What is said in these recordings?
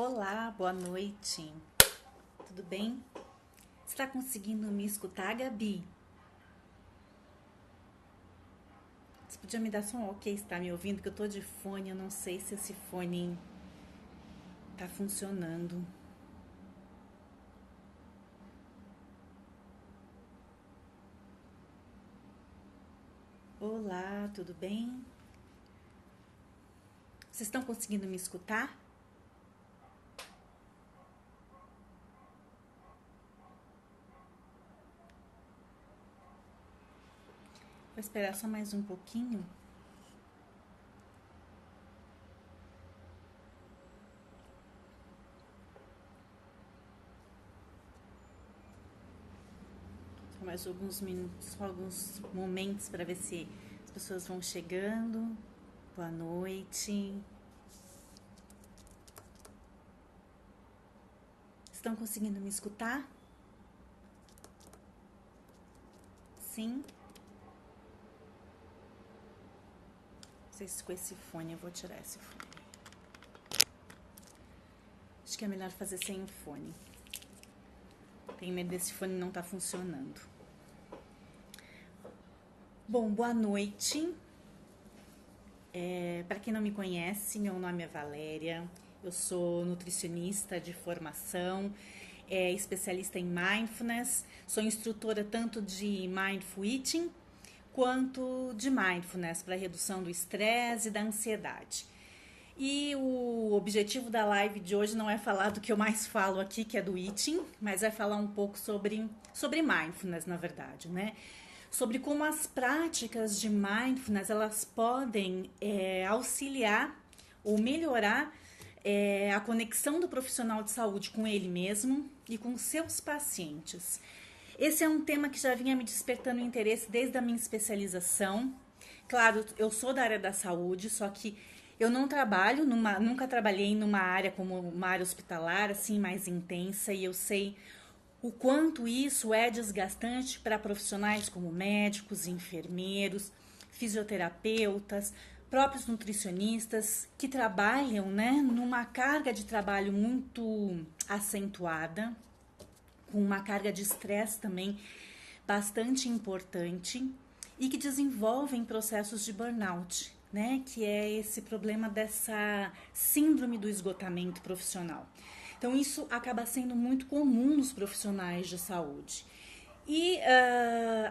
Olá, boa noite. Tudo bem? Você está conseguindo me escutar, Gabi? Você podia me dar só um ok, está me ouvindo? Que eu tô de fone, eu não sei se esse fone tá funcionando. Olá, tudo bem? Vocês estão conseguindo me escutar? Vou esperar só mais um pouquinho. Só mais alguns minutos, só alguns momentos para ver se as pessoas vão chegando. Boa noite. Estão conseguindo me escutar? Sim? Não sei se com esse fone eu vou tirar esse fone. Acho que é melhor fazer sem o fone. Tenho medo desse fone não estar funcionando. Bom, boa noite. Para quem não me conhece, meu nome é Valéria. Eu sou nutricionista de formação, especialista em mindfulness. Sou instrutora tanto de mindful eating quanto de mindfulness para redução do estresse e da ansiedade. E o objetivo da live de hoje não é falar do que eu mais falo aqui, que é do eating, mas é falar um pouco sobre mindfulness, na verdade, né? Sobre como as práticas de mindfulness elas podem auxiliar ou melhorar a conexão do profissional de saúde com ele mesmo e com seus pacientes. Esse é um tema que já vinha me despertando interesse desde a minha especialização. Claro, eu sou da área da saúde, só que eu não trabalho nunca trabalhei numa área como uma área hospitalar, assim, mais intensa, e eu sei o quanto isso é desgastante para profissionais como médicos, enfermeiros, fisioterapeutas, próprios nutricionistas que trabalham, né, numa carga de trabalho muito acentuada, com uma carga de estresse também bastante importante e que desenvolvem processos de burnout, né, que é esse problema dessa síndrome do esgotamento profissional. Então, isso acaba sendo muito comum nos profissionais de saúde. E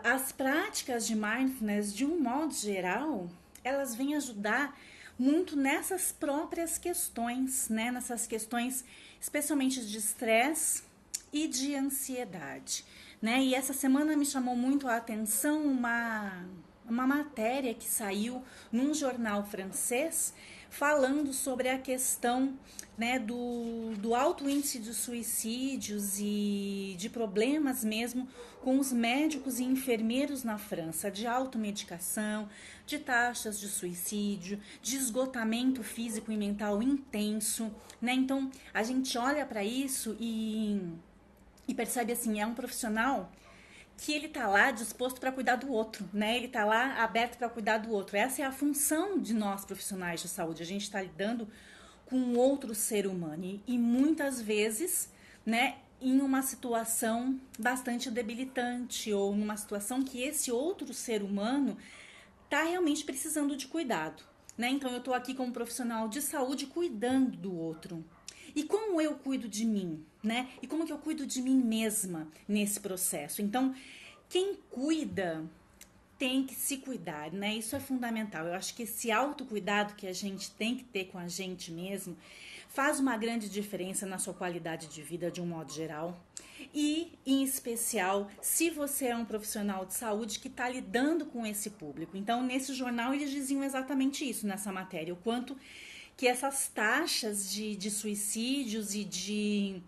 as práticas de mindfulness, de um modo geral, elas vêm ajudar muito nessas próprias questões, né? Nessas questões especialmente de estresse e de ansiedade, né? E essa semana me chamou muito a atenção uma matéria que saiu num jornal francês falando sobre a questão, né, do alto índice de suicídios e de problemas mesmo com os médicos e enfermeiros na França, de automedicação, de taxas de suicídio, de esgotamento físico e mental intenso, né? Então, a gente olha para isso e percebe assim, é um profissional que ele tá lá disposto para cuidar do outro, né? Ele tá lá aberto para cuidar do outro. Essa é a função de nós profissionais de saúde. A gente está lidando com outro ser humano e muitas vezes, né, em uma situação bastante debilitante ou numa situação que esse outro ser humano tá realmente precisando de cuidado, né? Então eu tô aqui como profissional de saúde cuidando do outro. E como eu cuido de mim, né? E como que eu cuido de mim mesma nesse processo? Então, quem cuida tem que se cuidar, né? Isso é fundamental. Eu acho que esse autocuidado que a gente tem que ter com a gente mesmo faz uma grande diferença na sua qualidade de vida de um modo geral. E, em especial, se você é um profissional de saúde que está lidando com esse público. Então, nesse jornal, eles diziam exatamente isso nessa matéria, o quanto que essas taxas de suicídios e de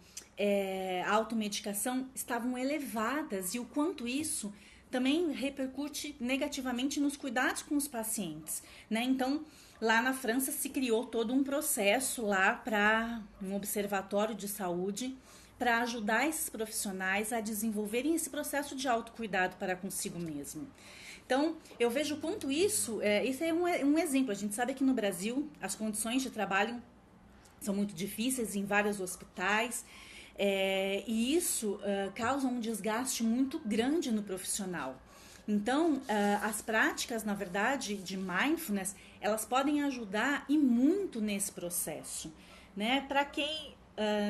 automedicação estavam elevadas e o quanto isso também repercute negativamente nos cuidados com os pacientes, né? Então, lá na França se criou todo um processo lá para um observatório de saúde para ajudar esses profissionais a desenvolverem esse processo de autocuidado para consigo mesmo. Então, eu vejo o quanto isso é um exemplo. A gente sabe que no Brasil as condições de trabalho são muito difíceis em vários hospitais, e isso causa um desgaste muito grande no profissional. Então, as práticas, na verdade, de mindfulness, elas podem ajudar e muito nesse processo, né? Para quem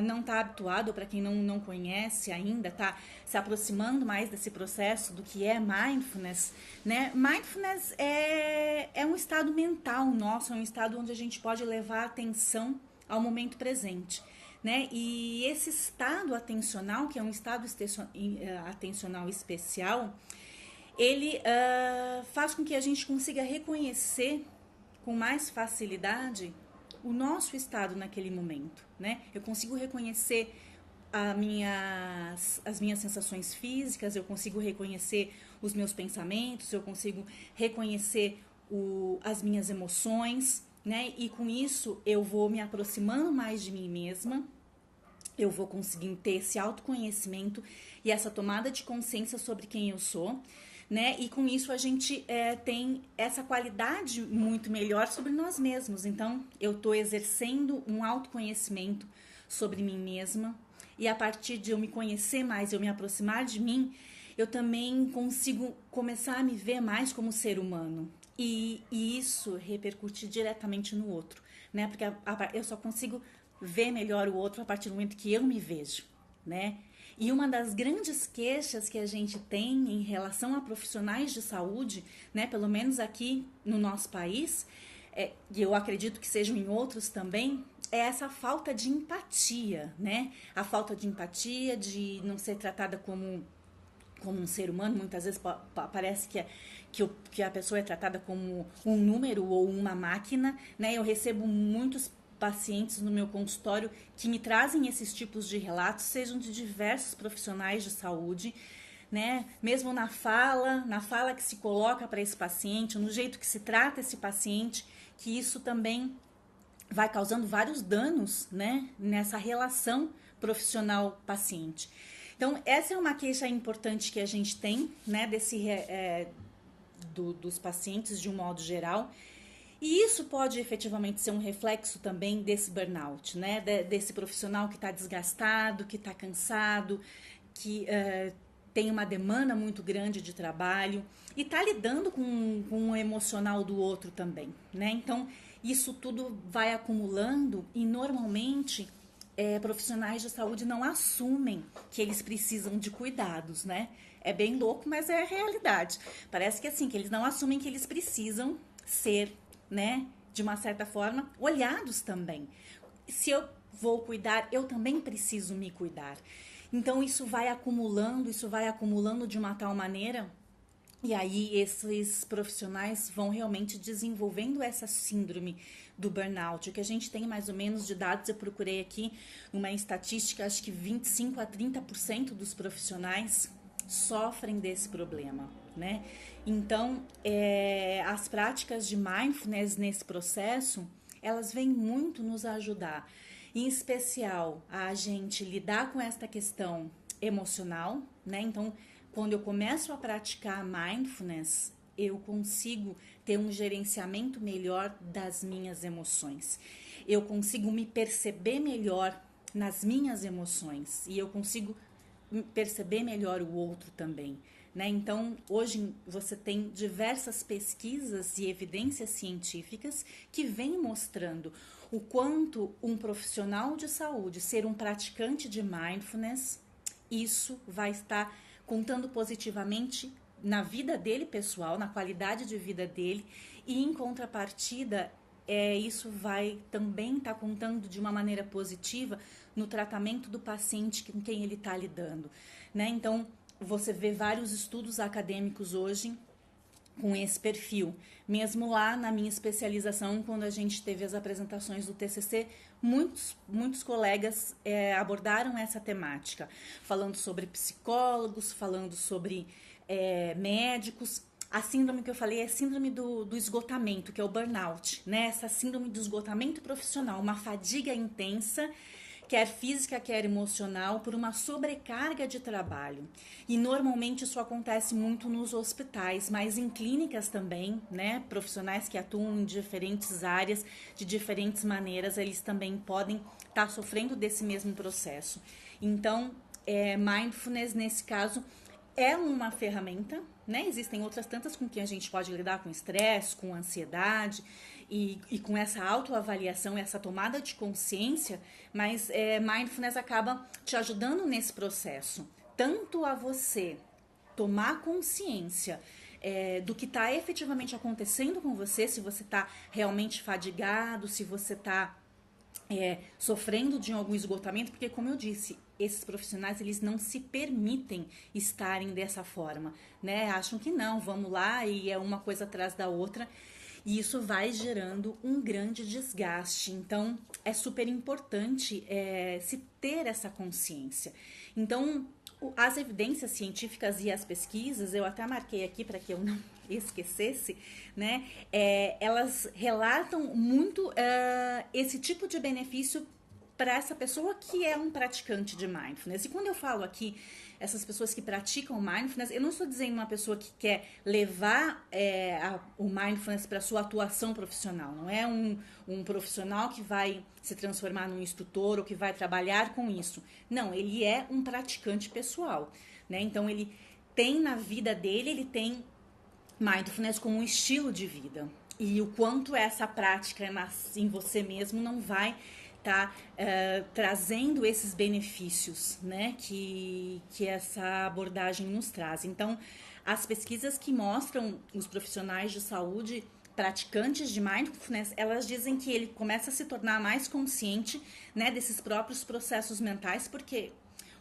não está habituado, para quem não conhece ainda, está se aproximando mais desse processo do que é mindfulness, né? Mindfulness é um estado mental nosso, é um estado onde a gente pode levar a atenção ao momento presente, né? E esse estado atencional, que é um estado atencional especial, ele faz com que a gente consiga reconhecer com mais facilidade o nosso estado naquele momento, né? Eu consigo reconhecer as minhas sensações físicas, eu consigo reconhecer os meus pensamentos, eu consigo reconhecer as minhas emoções, né? E com isso eu vou me aproximando mais de mim mesma, eu vou conseguindo ter esse autoconhecimento e essa tomada de consciência sobre quem eu sou, né? E com isso a gente tem essa qualidade muito melhor sobre nós mesmos. Então, eu estou exercendo um autoconhecimento sobre mim mesma, e a partir de eu me conhecer mais, eu me aproximar de mim, eu também consigo começar a me ver mais como ser humano. E isso repercute diretamente no outro, né? Porque eu só consigo ver melhor o outro a partir do momento que eu me vejo, né? E uma das grandes queixas que a gente tem em relação a profissionais de saúde, né, pelo menos aqui no nosso país, e eu acredito que sejam em outros também, é essa falta de empatia, né? A falta de empatia, de não ser tratada como um ser humano. Muitas vezes parece que a pessoa é tratada como um número ou uma máquina, né? Eu recebo muitos pacientes no meu consultório que me trazem esses tipos de relatos, sejam de diversos profissionais de saúde, né? Mesmo na fala que se coloca para esse paciente, no jeito que se trata esse paciente, que isso também vai causando vários danos, né? Nessa relação profissional-paciente. Então, essa é uma queixa importante que a gente tem, né? Dos pacientes de um modo geral. E isso pode efetivamente ser um reflexo também desse burnout, né? Desse profissional que está desgastado, que está cansado, que tem uma demanda muito grande de trabalho e está lidando com o emocional do outro também, né? Então, isso tudo vai acumulando e normalmente profissionais de saúde não assumem que eles precisam de cuidados, né? É bem louco, mas é a realidade. Parece que assim, que eles não assumem que eles precisam ser, né, de uma certa forma, olhados também. Se eu vou cuidar, eu também preciso me cuidar. Então isso vai acumulando de uma tal maneira, e aí esses profissionais vão realmente desenvolvendo essa síndrome do burnout. O que a gente tem mais ou menos de dados, eu procurei aqui uma estatística, acho que 25 a 30% dos profissionais sofrem desse problema, né? Então, as práticas de mindfulness nesse processo, elas vêm muito nos ajudar, em especial a gente lidar com esta questão emocional, né? Então, quando eu começo a praticar mindfulness, eu consigo ter um gerenciamento melhor das minhas emoções. Eu consigo me perceber melhor nas minhas emoções e eu consigo perceber melhor o outro também, né? Então, hoje você tem diversas pesquisas e evidências científicas que vêm mostrando o quanto um profissional de saúde ser um praticante de mindfulness, isso vai estar contando positivamente na vida dele pessoal, na qualidade de vida dele, e em contrapartida, isso vai também estar contando de uma maneira positiva no tratamento do paciente com quem ele está lidando, né? Então, você vê vários estudos acadêmicos hoje com esse perfil. Mesmo lá na minha especialização, quando a gente teve as apresentações do TCC, muitos colegas abordaram essa temática, falando sobre psicólogos, falando sobre médicos. A síndrome que eu falei é a síndrome do esgotamento, que é o burnout, né? Essa síndrome do esgotamento profissional, uma fadiga intensa quer física, quer emocional, por uma sobrecarga de trabalho. E normalmente isso acontece muito nos hospitais, mas em clínicas também, né? Profissionais que atuam em diferentes áreas, de diferentes maneiras, eles também podem estar sofrendo desse mesmo processo. Então, mindfulness, nesse caso, é uma ferramenta, né? Existem outras tantas com que a gente pode lidar com estresse, com ansiedade e com essa autoavaliação, essa tomada de consciência, mas mindfulness acaba te ajudando nesse processo, tanto a você tomar consciência do que está efetivamente acontecendo com você, se você está realmente fadigado, se você está sofrendo de algum esgotamento, porque como eu disse, esses profissionais eles não se permitem estarem dessa forma, né? Acham que não, vamos lá e é uma coisa atrás da outra e isso vai gerando um grande desgaste. Então é super importante se ter essa consciência. Então as evidências científicas e as pesquisas, eu até marquei aqui para que eu não esquecesse, né? Elas relatam muito esse tipo de benefício para essa pessoa que é um praticante de mindfulness. E quando eu falo aqui, essas pessoas que praticam mindfulness, eu não estou dizendo uma pessoa que quer levar o mindfulness para sua atuação profissional. Não é um profissional que vai se transformar num instrutor ou que vai trabalhar com isso. Não, ele é um praticante pessoal, né? Então, ele tem na vida dele, ele tem mindfulness como um estilo de vida. E o quanto essa prática em você mesmo não vai trazendo esses benefícios, né, que essa abordagem nos traz. Então, as pesquisas que mostram os profissionais de saúde praticantes de mindfulness, elas dizem que ele começa a se tornar mais consciente, né, desses próprios processos mentais, porque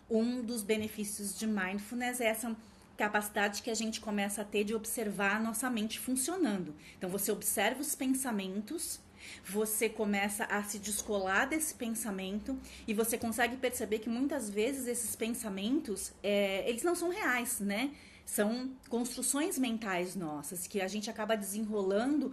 um dos benefícios de mindfulness é essa capacidade que a gente começa a ter de observar a nossa mente funcionando. Então, você observa os pensamentos, você começa a se descolar desse pensamento e você consegue perceber que muitas vezes esses pensamentos, eles não são reais, né? São construções mentais nossas que a gente acaba desenrolando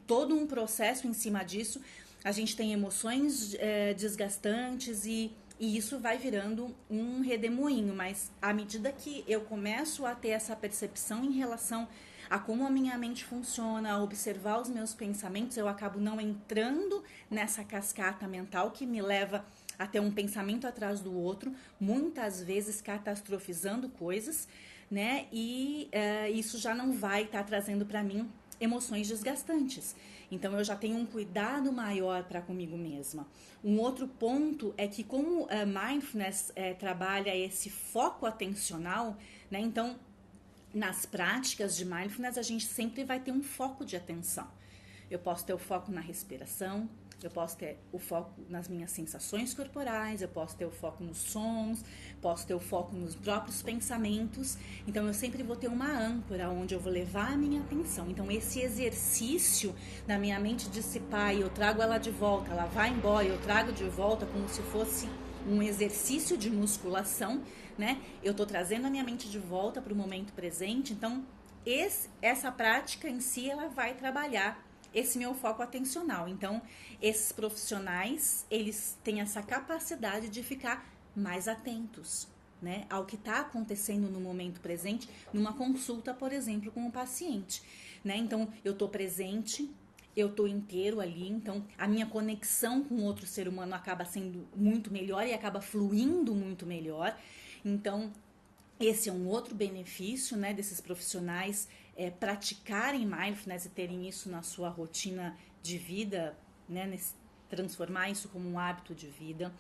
todo um processo em cima disso. A gente tem emoções desgastantes e isso vai virando um redemoinho, mas à medida que eu começo a ter essa percepção em relação a como a minha mente funciona, a observar os meus pensamentos, eu acabo não entrando nessa cascata mental que me leva a ter um pensamento atrás do outro, muitas vezes catastrofizando coisas, né? E isso já não vai estar trazendo para mim emoções desgastantes. Então eu já tenho um cuidado maior para comigo mesma. Um outro ponto é que como mindfulness trabalha esse foco atencional, né? Então nas práticas de mindfulness, a gente sempre vai ter um foco de atenção. Eu posso ter o foco na respiração, eu posso ter o foco nas minhas sensações corporais, eu posso ter o foco nos sons, posso ter o foco nos próprios pensamentos. Então, eu sempre vou ter uma âncora onde eu vou levar a minha atenção. Então, esse exercício da minha mente dissipar e eu trago ela de volta, ela vai embora e eu trago de volta como se fosse um exercício de musculação, né? Eu tô trazendo a minha mente de volta para o momento presente. Então, essa prática em si, ela vai trabalhar esse meu foco atencional. Então, esses profissionais, eles têm essa capacidade de ficar mais atentos, né, ao que está acontecendo no momento presente, numa consulta, por exemplo, com o paciente, né? Então, eu tô presente, eu tô inteiro ali, então a minha conexão com outro ser humano acaba sendo muito melhor e acaba fluindo muito melhor. Então, esse é um outro benefício, né, desses profissionais praticarem mindfulness e terem isso na sua rotina de vida, né, transformar isso como um hábito de vida.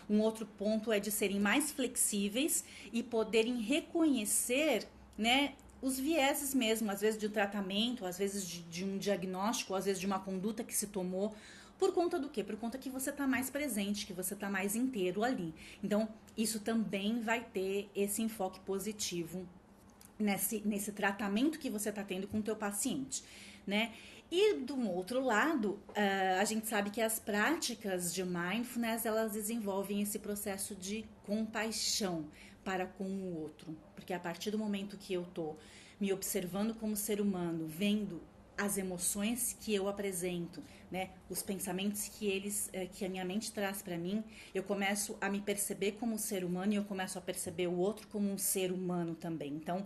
Um outro ponto é de serem mais flexíveis e poderem reconhecer, né, os vieses mesmo, às vezes de um tratamento, às vezes de um diagnóstico, às vezes de uma conduta que se tomou. Por conta do quê? Por conta que você está mais presente, que você está mais inteiro ali. Então, isso também vai ter esse enfoque positivo nesse tratamento que você está tendo com o teu paciente, né? E do outro lado, a gente sabe que as práticas de mindfulness, elas desenvolvem esse processo de compaixão para com o outro. Porque a partir do momento que eu estou me observando como ser humano, vendo as emoções que eu apresento, né, os pensamentos que a minha mente traz para mim, eu começo a me perceber como ser humano e eu começo a perceber o outro como um ser humano também. Então,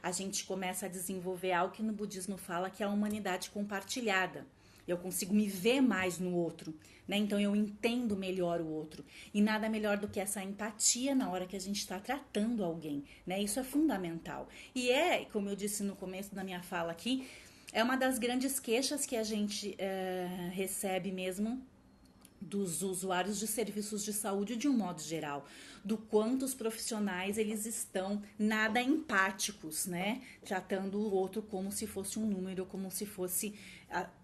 a gente começa a desenvolver algo que no budismo fala que é a humanidade compartilhada. Eu consigo me ver mais no outro, né? Então eu entendo melhor o outro. E nada melhor do que essa empatia na hora que a gente está tratando alguém, né? Isso é fundamental. E como eu disse no começo da minha fala aqui, é uma das grandes queixas que a gente recebe mesmo dos usuários de serviços de saúde de um modo geral, do quanto os profissionais eles estão nada empáticos, né? Tratando o outro como se fosse um número, como se fosse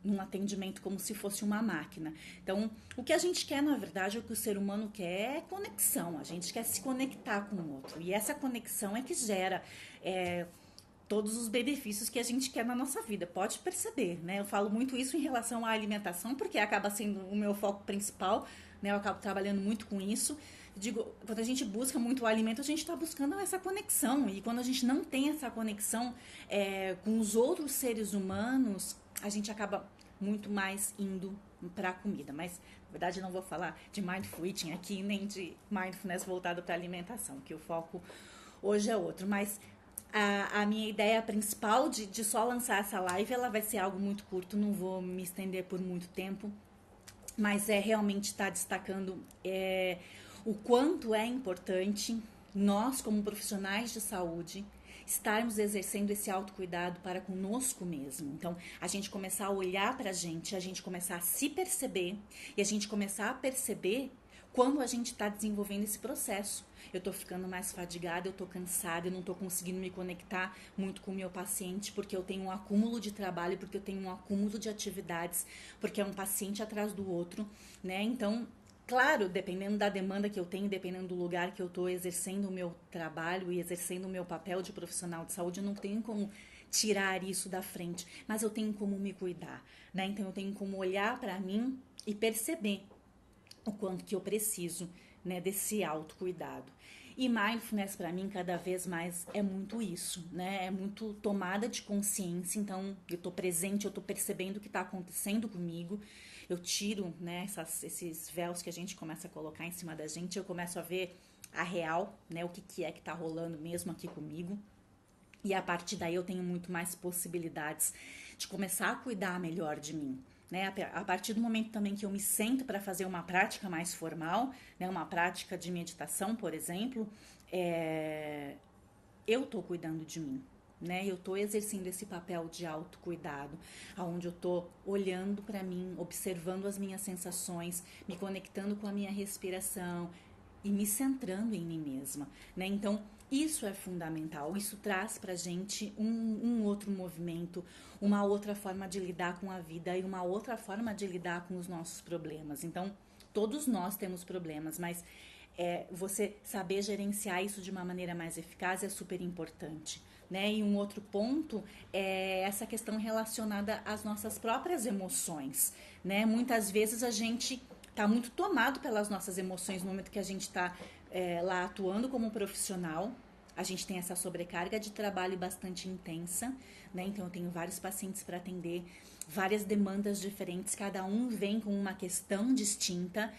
um atendimento, como se fosse uma máquina. Então, o que a gente quer, na verdade, o que o ser humano quer é conexão, a gente quer se conectar com o outro, e essa conexão é que gera todos os benefícios que a gente quer na nossa vida, pode perceber, né? Eu falo muito isso em relação à alimentação, porque acaba sendo o meu foco principal, né? Eu acabo trabalhando muito com isso. Digo, quando a gente busca muito o alimento, a gente está buscando essa conexão, e quando a gente não tem essa conexão com os outros seres humanos, a gente acaba muito mais indo para a comida. Mas, na verdade, eu não vou falar de mindful eating aqui, nem de mindfulness voltado para a alimentação, que o foco hoje é outro, mas a minha ideia principal de só lançar essa live, ela vai ser algo muito curto, não vou me estender por muito tempo, mas realmente estar destacando o quanto é importante nós, como profissionais de saúde, estarmos exercendo esse autocuidado para conosco mesmo. Então, a gente começar a olhar para a gente começar a se perceber e a gente começar a perceber quando a gente está desenvolvendo esse processo. Eu estou ficando mais fadigada, eu estou cansada, eu não estou conseguindo me conectar muito com o meu paciente porque eu tenho um acúmulo de trabalho, porque eu tenho um acúmulo de atividades, porque é um paciente atrás do outro, né? Então, claro, dependendo da demanda que eu tenho, dependendo do lugar que eu estou exercendo o meu trabalho e exercendo o meu papel de profissional de saúde, eu não tenho como tirar isso da frente, mas eu tenho como me cuidar, né? Então, eu tenho como olhar para mim e perceber o quanto que eu preciso, né, desse autocuidado. E mindfulness para mim cada vez mais é muito isso, né? É muito tomada de consciência. Então eu tô presente, eu tô percebendo o que tá acontecendo comigo. Eu tiro, né, esses véus que a gente começa a colocar em cima da gente. Eu começo a ver a real, né? O que é que tá rolando mesmo aqui comigo. E a partir daí eu tenho muito mais possibilidades de começar a cuidar melhor de mim. Né? A partir do momento também que eu me sento para fazer uma prática mais formal, né? Uma prática de meditação, por exemplo, eu estou cuidando de mim. Né? Eu estou exercendo esse papel de autocuidado, onde eu estou olhando para mim, observando as minhas sensações, me conectando com a minha respiração e me centrando em mim mesma. Né? Então, isso é fundamental, isso traz pra gente um outro movimento, uma outra forma de lidar com a vida e uma outra forma de lidar com os nossos problemas. Então, todos nós temos problemas, mas você saber gerenciar isso de uma maneira mais eficaz é super importante. Né? E um outro ponto é essa questão relacionada às nossas próprias emoções. Né? Muitas vezes a gente está muito tomado pelas nossas emoções no momento que a gente está lá atuando como profissional. A gente tem essa sobrecarga de trabalho bastante intensa, né? Então eu tenho vários pacientes para atender, várias demandas diferentes, cada um vem com uma questão distinta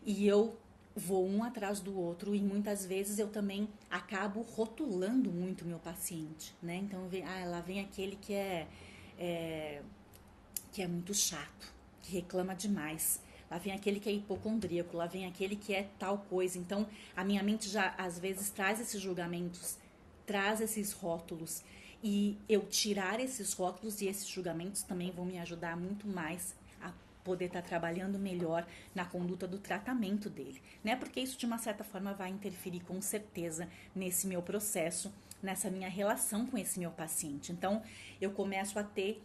e eu vou um atrás do outro e muitas vezes eu também acabo rotulando muito meu paciente, né? Então lá vem aquele que é muito chato, que reclama demais. Lá vem aquele que é hipocondríaco, lá vem aquele que é tal coisa. Então, a minha mente já, às vezes, traz esses julgamentos, traz esses rótulos. E eu tirar esses rótulos e esses julgamentos também vão me ajudar muito mais a poder estar trabalhando melhor na conduta do tratamento dele, né? Porque isso, de uma certa forma, vai interferir com certeza nesse meu processo, nessa minha relação com esse meu paciente. Então, eu começo a ter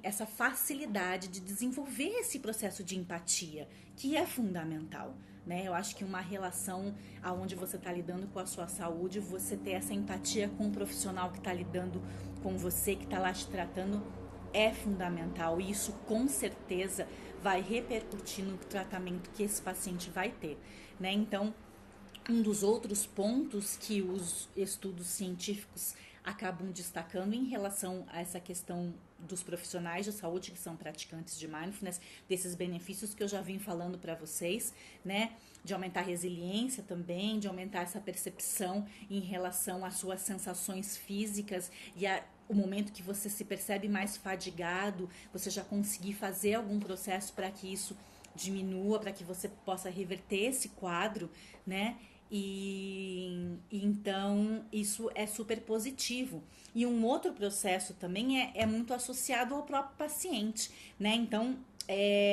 essa facilidade de desenvolver esse processo de empatia, que é fundamental, né? Eu acho que uma relação onde você está lidando com a sua saúde, você ter essa empatia com o profissional que está lidando com você, que está lá te tratando, é fundamental. E isso, com certeza, vai repercutir no tratamento que esse paciente vai ter, né? Então, um dos outros pontos que os estudos científicos acabam destacando em relação a essa questão dos profissionais de saúde que são praticantes de mindfulness, desses benefícios que eu já vim falando para vocês, né? De aumentar a resiliência também, de aumentar essa percepção em relação às suas sensações físicas e o momento que você se percebe mais fadigado, você já conseguir fazer algum processo para que isso diminua, para que você possa reverter esse quadro, né? E então isso é super positivo. E um outro processo também é muito associado ao próprio paciente, né? Então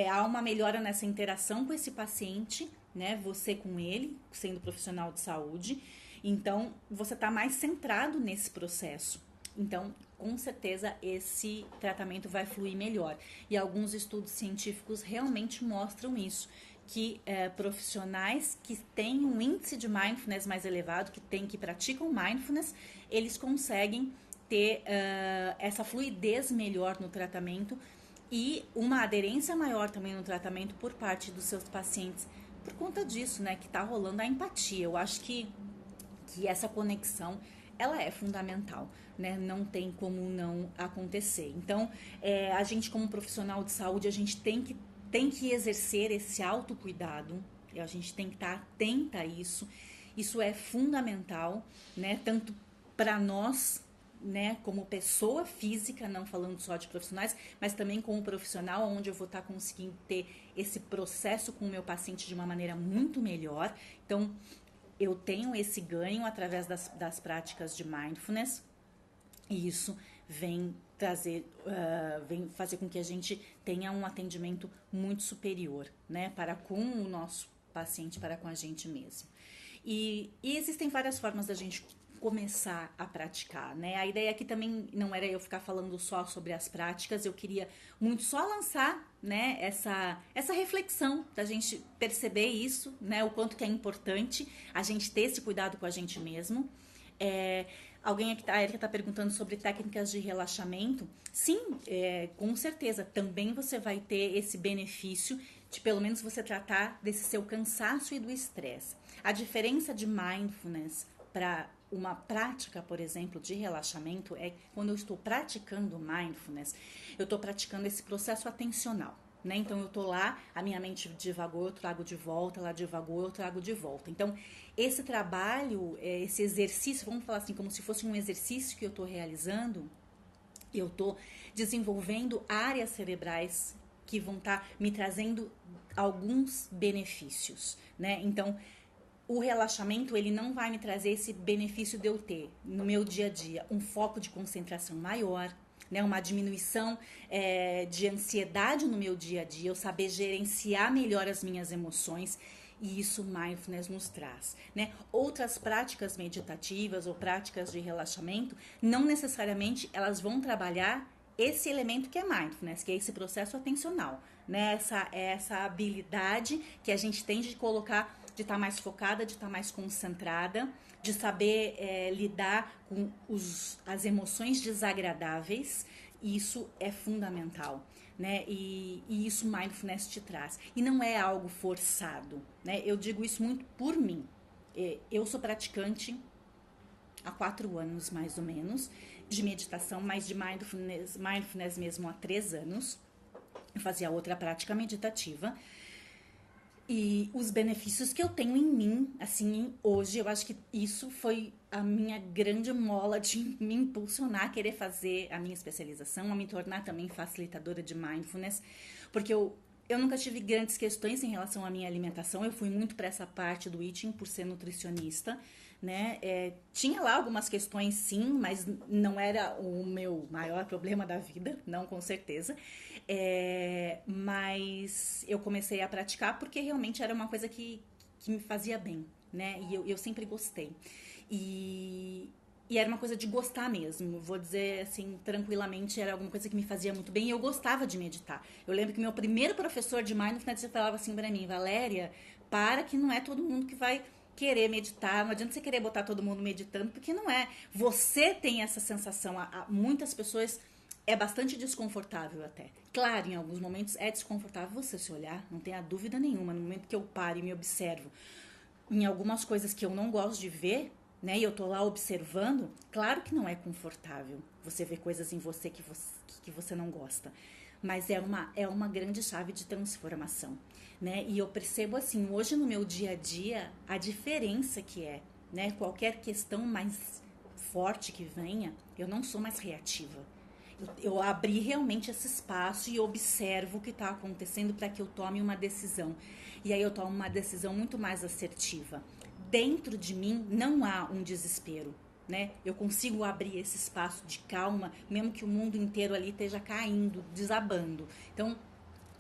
há uma melhora nessa interação com esse paciente, né? Você com ele, sendo profissional de saúde. Então você está mais centrado nesse processo. Então, com certeza, esse tratamento vai fluir melhor. E alguns estudos científicos realmente mostram isso, que profissionais que têm um índice de mindfulness mais elevado, que praticam mindfulness, eles conseguem ter essa fluidez melhor no tratamento e uma aderência maior também no tratamento por parte dos seus pacientes. Por conta disso, né, que está rolando a empatia. Eu acho que essa conexão ela é fundamental, né? Não tem como não acontecer. Então, a gente como profissional de saúde, a gente tem que exercer esse autocuidado, a gente tem que estar atenta a isso. Isso é fundamental, né? Tanto para nós, né, como pessoa física, não falando só de profissionais, mas também como profissional, onde eu vou estar conseguindo ter esse processo com o meu paciente de uma maneira muito melhor. Então, eu tenho esse ganho através das práticas de mindfulness e isso vem vem fazer com que a gente tenha um atendimento muito superior, né, para com o nosso paciente, para com a gente mesmo. E existem várias formas da gente começar a praticar, né? A ideia aqui também não era eu ficar falando só sobre as práticas, eu queria muito só lançar, né, essa reflexão da gente perceber isso, né, o quanto que é importante a gente ter esse cuidado com a gente mesmo. Alguém aqui, a Erika está perguntando sobre técnicas de relaxamento. Sim, com certeza, também você vai ter esse benefício de pelo menos você tratar desse seu cansaço e do estresse. A diferença de mindfulness para uma prática, por exemplo, de relaxamento é quando eu estou praticando mindfulness, eu estou praticando esse processo atencional, né? Então eu estou lá, a minha mente divagou, eu trago de volta, ela divagou, eu trago de volta. Então esse trabalho, esse exercício, vamos falar assim, como se fosse um exercício que eu estou realizando, eu estou desenvolvendo áreas cerebrais que vão estar me trazendo alguns benefícios, né? Então o relaxamento, ele não vai me trazer esse benefício de eu ter, no meu dia a dia, um foco de concentração maior, né, uma diminuição de ansiedade no meu dia a dia, eu saber gerenciar melhor as minhas emoções, e isso mindfulness nos traz, né? Outras práticas meditativas ou práticas de relaxamento, não necessariamente elas vão trabalhar esse elemento que é mindfulness, que é esse processo atencional, né? Essa habilidade que a gente tem de colocar, de estar mais focada, de estar mais concentrada, de saber lidar com as emoções desagradáveis. Isso é fundamental, né? E isso mindfulness te traz. E não é algo forçado, né? Eu digo isso muito por mim. Eu sou praticante há 4 anos, mais ou menos, de meditação, mas de mindfulness mesmo há 3 anos. Eu fazia outra prática meditativa. E os benefícios que eu tenho em mim, assim, hoje, eu acho que isso foi a minha grande mola de me impulsionar a querer fazer a minha especialização, a me tornar também facilitadora de mindfulness, porque eu nunca tive grandes questões em relação à minha alimentação, eu fui muito para essa parte do eating por ser nutricionista, né? Tinha lá algumas questões sim, mas não era o meu maior problema da vida, não, com certeza. Mas eu comecei a praticar porque realmente era uma coisa que me fazia bem, né? E eu sempre gostei. E era uma coisa de gostar mesmo, vou dizer assim, tranquilamente, era alguma coisa que me fazia muito bem e eu gostava de meditar. Eu lembro que meu primeiro professor de mindfulness falava assim pra mim: Valéria, para que não é todo mundo que vai querer meditar, não adianta você querer botar todo mundo meditando, porque não é. Você tem essa sensação, muitas pessoas é bastante desconfortável até. Claro, em alguns momentos é desconfortável você se olhar, não tenha dúvida nenhuma. No momento que eu paro e me observo em algumas coisas que eu não gosto de ver, né? E eu tô lá observando, claro que não é confortável você ver coisas em você que você não gosta. Mas é uma grande chave de transformação, né? E eu percebo assim, hoje no meu dia a dia, a diferença que é, né? Qualquer questão mais forte que venha, eu não sou mais reativa. Eu abri realmente esse espaço e observo o que está acontecendo para que eu tome uma decisão. E aí eu tomo uma decisão muito mais assertiva. Dentro de mim não há um desespero, né? Eu consigo abrir esse espaço de calma, mesmo que o mundo inteiro ali esteja caindo, desabando. Então,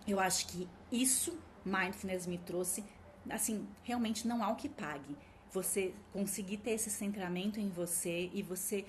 eu acho que isso, mindfulness me trouxe, assim, realmente não há o que pague. Você conseguir ter esse centramento em você e você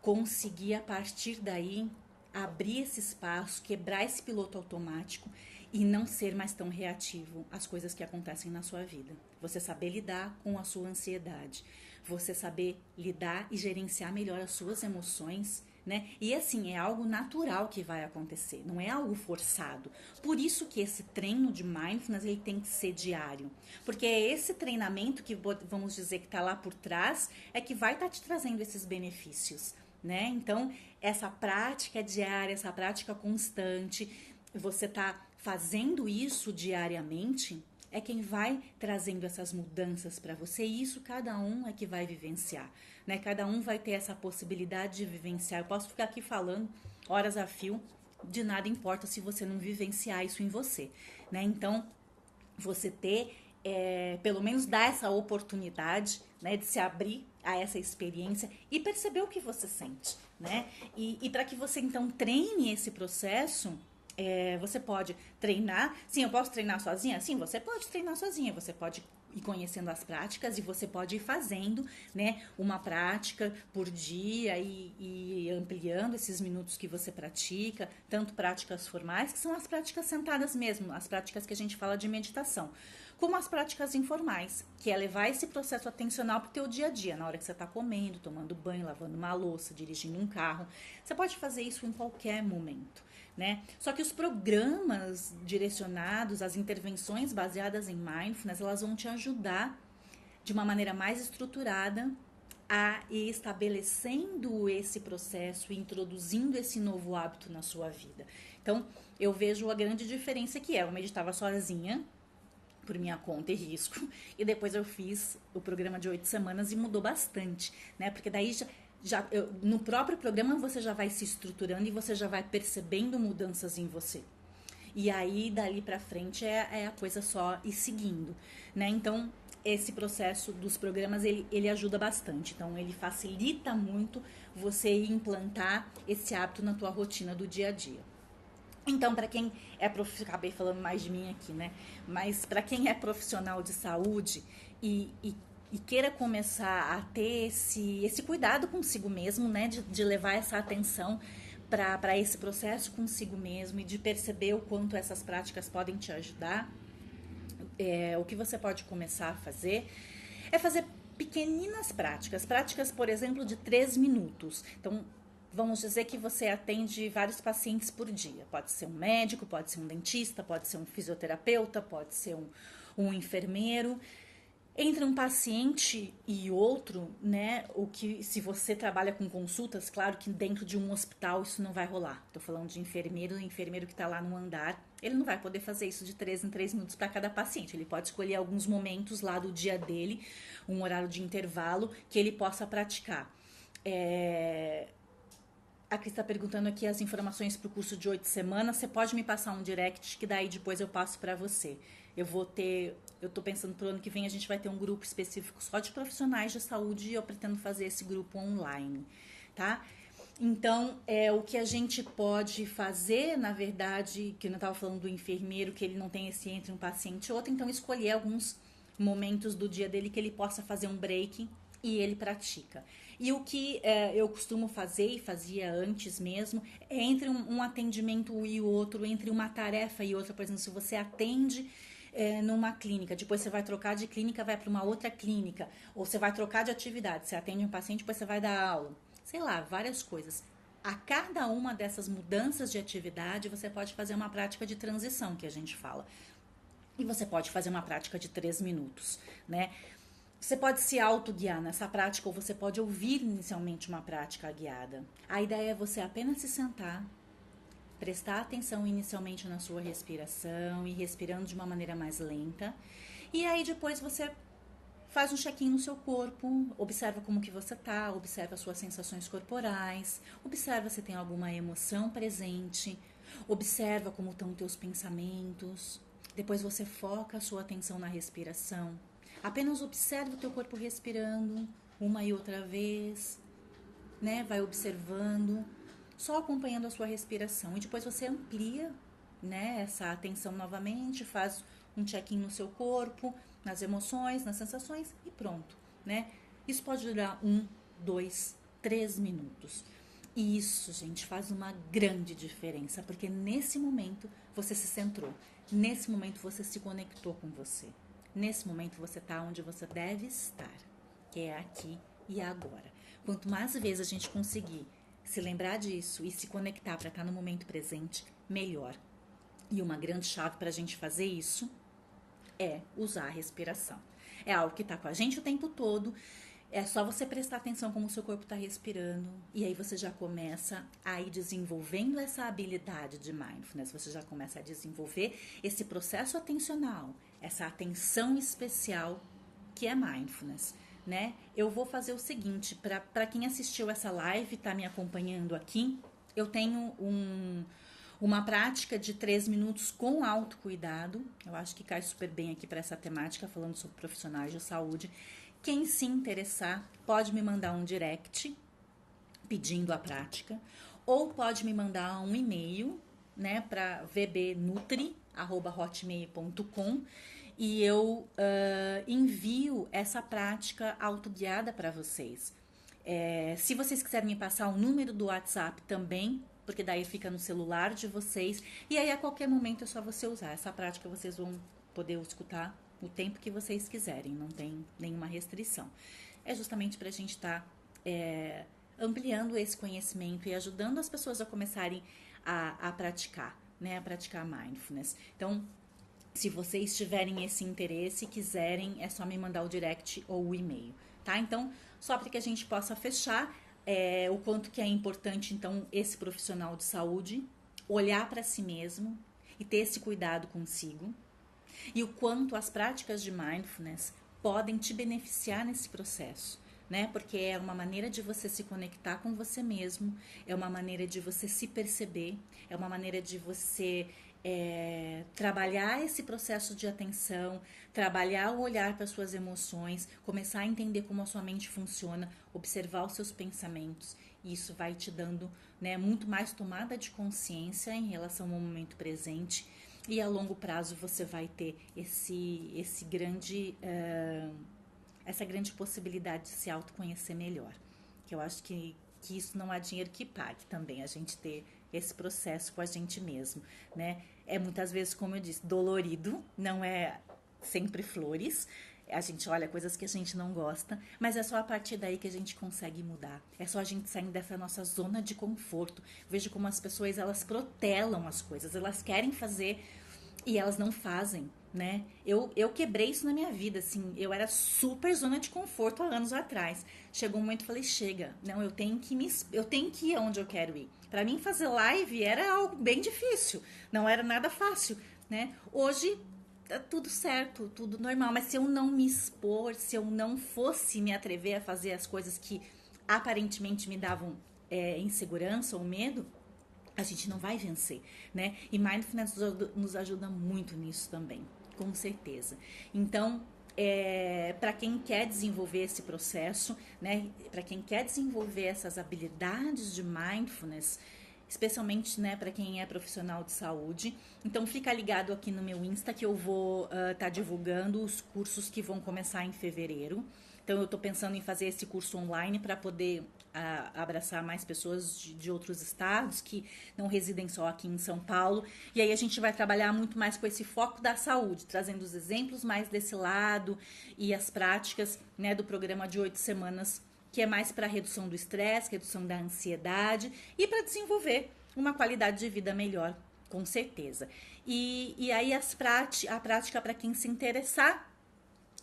conseguir, a partir daí, abrir esse espaço, quebrar esse piloto automático e não ser mais tão reativo às coisas que acontecem na sua vida. Você saber lidar com a sua ansiedade, você saber lidar e gerenciar melhor as suas emoções, né? E assim, é algo natural que vai acontecer, não é algo forçado. Por isso que esse treino de mindfulness ele tem que ser diário, porque é esse treinamento que vamos dizer que está lá por trás é que vai estar te trazendo esses benefícios, né? Então, essa prática diária, essa prática constante, você tá fazendo isso diariamente, é quem vai trazendo essas mudanças para você, e isso cada um é que vai vivenciar, né? Cada um vai ter essa possibilidade de vivenciar. Eu posso ficar aqui falando horas a fio, de nada importa se você não vivenciar isso em você, né? Então, você ter, pelo menos dar essa oportunidade, né, de se abrir a essa experiência e perceber o que você sente, né? E para que você então treine esse processo, você pode treinar. Sim, eu posso treinar sozinha? Sim, você pode treinar sozinha. Você pode ir conhecendo as práticas e você pode ir fazendo, né, uma prática por dia e ampliando esses minutos que você pratica, tanto práticas formais, que são as práticas sentadas mesmo, as práticas que a gente fala de meditação, como as práticas informais, que é levar esse processo atencional para o teu dia a dia, na hora que você está comendo, tomando banho, lavando uma louça, dirigindo um carro. Você pode fazer isso em qualquer momento, né? Só que os programas direcionados, as intervenções baseadas em mindfulness, elas vão te ajudar de uma maneira mais estruturada a ir estabelecendo esse processo, introduzindo esse novo hábito na sua vida. Então, eu vejo a grande diferença que é, eu meditava sozinha, por minha conta e risco, e depois eu fiz o programa de 8 semanas e mudou bastante, né? Porque daí no próprio programa você já vai se estruturando e você já vai percebendo mudanças em você. E aí, dali pra frente, é a coisa só ir seguindo, né? Então, esse processo dos programas, ele ajuda bastante. Então, ele facilita muito você implantar esse hábito na tua rotina do dia a dia. Então, para quem é acabei falando mais de mim aqui, né? Mas para quem é profissional de saúde e queira começar a ter esse cuidado consigo mesmo, né? De levar essa atenção para esse processo consigo mesmo e de perceber o quanto essas práticas podem te ajudar, o que você pode começar a fazer é fazer pequeninas práticas, por exemplo, de 3 minutos. Então, vamos dizer que você atende vários pacientes por dia. Pode ser um médico, pode ser um dentista, pode ser um fisioterapeuta, pode ser um enfermeiro. Entre um paciente e outro, né, o que se você trabalha com consultas, claro que dentro de um hospital isso não vai rolar. Estou falando de enfermeiro que está lá no andar, ele não vai poder fazer isso de 3 em 3 minutos para cada paciente. Ele pode escolher alguns momentos lá do dia dele, um horário de intervalo, que ele possa praticar. A Cris está perguntando aqui as informações para o curso de 8 semanas. Você pode me passar um direct que daí depois eu passo para você. Eu tô pensando pro ano que vem a gente vai ter um grupo específico só de profissionais de saúde e eu pretendo fazer esse grupo online, tá? Então, o que a gente pode fazer, na verdade, que eu não estava falando do enfermeiro, que ele não tem esse entre um paciente e outro, então escolher alguns momentos do dia dele que ele possa fazer um break e ele pratica. E o que eu costumo fazer e fazia antes mesmo, é entre um atendimento e o outro, entre uma tarefa e outra, por exemplo, se você atende numa clínica, depois você vai trocar de clínica, vai para uma outra clínica, ou você vai trocar de atividade, você atende um paciente, depois você vai dar aula, sei lá, várias coisas. A cada uma dessas mudanças de atividade, você pode fazer uma prática de transição, que a gente fala. E você pode fazer uma prática de 3 minutos, né? Você pode se autoguiar nessa prática ou você pode ouvir inicialmente uma prática guiada. A ideia é você apenas se sentar, prestar atenção inicialmente na sua respiração e respirando de uma maneira mais lenta. E aí depois você faz um check-in no seu corpo, observa como que você tá, observa as suas sensações corporais, observa se tem alguma emoção presente, observa como estão teus pensamentos. Depois você foca a sua atenção na respiração. Apenas observa o teu corpo respirando uma e outra vez, né? Vai observando, só acompanhando a sua respiração. E depois você amplia, né, essa atenção novamente, faz um check-in no seu corpo, nas emoções, nas sensações e pronto, né? Isso pode durar 1, 2, 3 minutos. E isso, gente, faz uma grande diferença, porque nesse momento você se centrou, nesse momento você se conectou com você, nesse momento você está onde você deve estar, que é aqui e agora. Quanto mais vezes a gente conseguir se lembrar disso e se conectar para estar no momento presente, melhor. E uma grande chave para a gente fazer isso é usar a respiração. É algo que está com a gente o tempo todo. É só você prestar atenção como o seu corpo está respirando. E aí você já começa a ir desenvolvendo essa habilidade de mindfulness. Você já começa a desenvolver esse processo atencional, essa atenção especial que é mindfulness, né? Eu vou fazer o seguinte, para quem assistiu essa live, está me acompanhando aqui, eu tenho uma prática de 3 minutos com autocuidado. Eu acho que cai super bem aqui para essa temática, falando sobre profissionais de saúde. Quem se interessar, pode me mandar um direct pedindo a prática, ou pode me mandar um e-mail, né, para vbnutri@hotmail.com, e eu envio essa prática autoguiada para vocês. Se vocês quiserem me passar o número do WhatsApp também, porque daí fica no celular de vocês, e aí a qualquer momento é só você usar. Essa prática vocês vão poder escutar o tempo que vocês quiserem, não tem nenhuma restrição. É justamente para a gente estar ampliando esse conhecimento e ajudando as pessoas a começarem a praticar, né, a praticar mindfulness. Então, se vocês tiverem esse interesse e quiserem, é só me mandar o direct ou o e-mail, tá? Então, só para que a gente possa fechar, o quanto que é importante, então, esse profissional de saúde olhar para si mesmo e ter esse cuidado consigo, e o quanto as práticas de mindfulness podem te beneficiar nesse processo, né? Porque é uma maneira de você se conectar com você mesmo, é uma maneira de você se perceber, é uma maneira de você trabalhar esse processo de atenção, trabalhar o olhar para suas emoções, começar a entender como a sua mente funciona, observar os seus pensamentos. E isso vai te dando, né, muito mais tomada de consciência em relação ao momento presente. E a longo prazo você vai ter essa grande possibilidade de se autoconhecer melhor. Que eu acho que isso não há dinheiro que pague também, a gente ter esse processo com a gente mesmo, né? É muitas vezes, como eu disse, dolorido, não é sempre flores. A gente olha coisas que a gente não gosta, mas é só a partir daí que a gente consegue mudar. É só a gente saindo dessa nossa zona de conforto. Vejo como as pessoas, elas protelam as coisas, elas querem fazer e elas não fazem, né? Eu quebrei isso na minha vida, assim, eu era super zona de conforto há anos atrás. Chegou um momento que eu falei, chega, não, eu tenho que ir onde eu quero ir. Para mim fazer live era algo bem difícil, não era nada fácil, né? Hoje tá tudo certo, tudo normal, mas se eu não me expor, se eu não fosse me atrever a fazer as coisas que aparentemente me davam insegurança ou medo, a gente não vai vencer, né? E mindfulness nos ajuda muito nisso também, com certeza. Então, para quem quer desenvolver esse processo, né? Para quem quer desenvolver essas habilidades de mindfulness, especialmente, né, para quem é profissional de saúde. Então fica ligado aqui no meu Insta que eu vou tá divulgando os cursos que vão começar em fevereiro. Então eu estou pensando em fazer esse curso online para poder abraçar mais pessoas de outros estados que não residem só aqui em São Paulo. E aí a gente vai trabalhar muito mais com esse foco da saúde, trazendo os exemplos mais desse lado e as práticas, né, do programa de 8 semanas, que é mais para redução do estresse, redução da ansiedade e para desenvolver uma qualidade de vida melhor, com certeza. E aí a prática, para quem se interessar,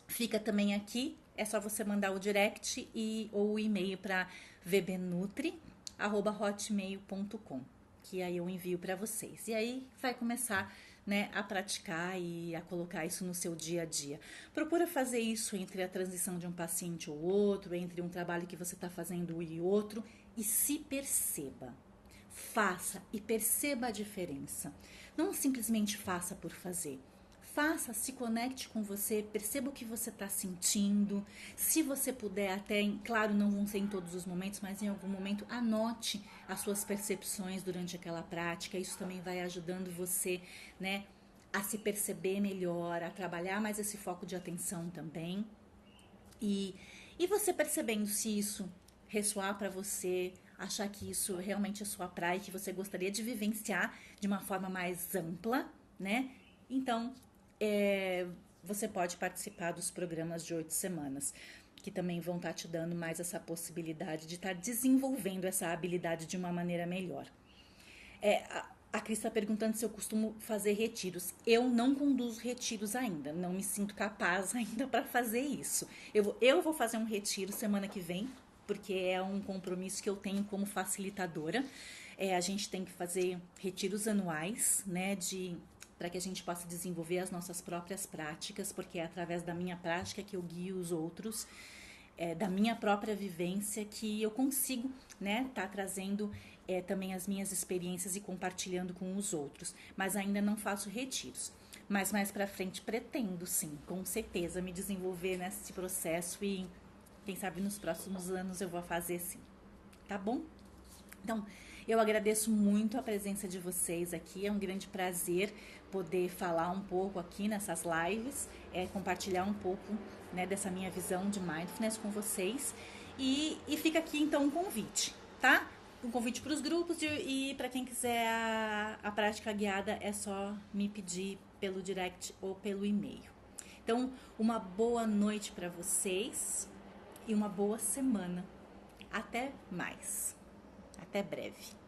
fica também aqui é só você mandar o direct ou o e-mail para vbnutri@hotmail.com, que aí eu envio para vocês. E aí vai começar, né, a praticar e a colocar isso no seu dia a dia. Procura fazer isso entre a transição de um paciente ou outro, entre um trabalho que você está fazendo e outro, e se perceba. Faça e perceba a diferença. Não simplesmente faça por fazer. Faça, se conecte com você, perceba o que você está sentindo. Se você puder, até, claro, não vão ser em todos os momentos, mas em algum momento, anote as suas percepções durante aquela prática. Isso também vai ajudando você, né, a se perceber melhor, a trabalhar mais esse foco de atenção também. E você percebendo se isso ressoar para você, achar que isso realmente é sua praia, que você gostaria de vivenciar de uma forma mais ampla, né? Então, você pode participar dos programas de 8 semanas, que também vão estar te dando mais essa possibilidade de estar desenvolvendo essa habilidade de uma maneira melhor. A Cris está perguntando se eu costumo fazer retiros. Eu não conduzo retiros ainda, não me sinto capaz ainda para fazer isso. Eu vou fazer um retiro semana que vem, porque é um compromisso que eu tenho como facilitadora. A gente tem que fazer retiros anuais, né, para que a gente possa desenvolver as nossas próprias práticas, porque é através da minha prática que eu guio os outros, da minha própria vivência, que eu consigo, né, tá trazendo também as minhas experiências e compartilhando com os outros. Mas ainda não faço retiros. Mas mais pra frente pretendo, sim, com certeza, me desenvolver nesse processo e quem sabe nos próximos anos eu vou fazer sim. Tá bom? Então, eu agradeço muito a presença de vocês aqui. É um grande prazer poder falar um pouco aqui nessas lives, compartilhar um pouco, né, dessa minha visão de mindfulness com vocês. E fica aqui então um convite, tá? Um convite para os grupos e para quem quiser a prática guiada é só me pedir pelo direct ou pelo e-mail. Então, uma boa noite para vocês e uma boa semana. Até mais. Até breve.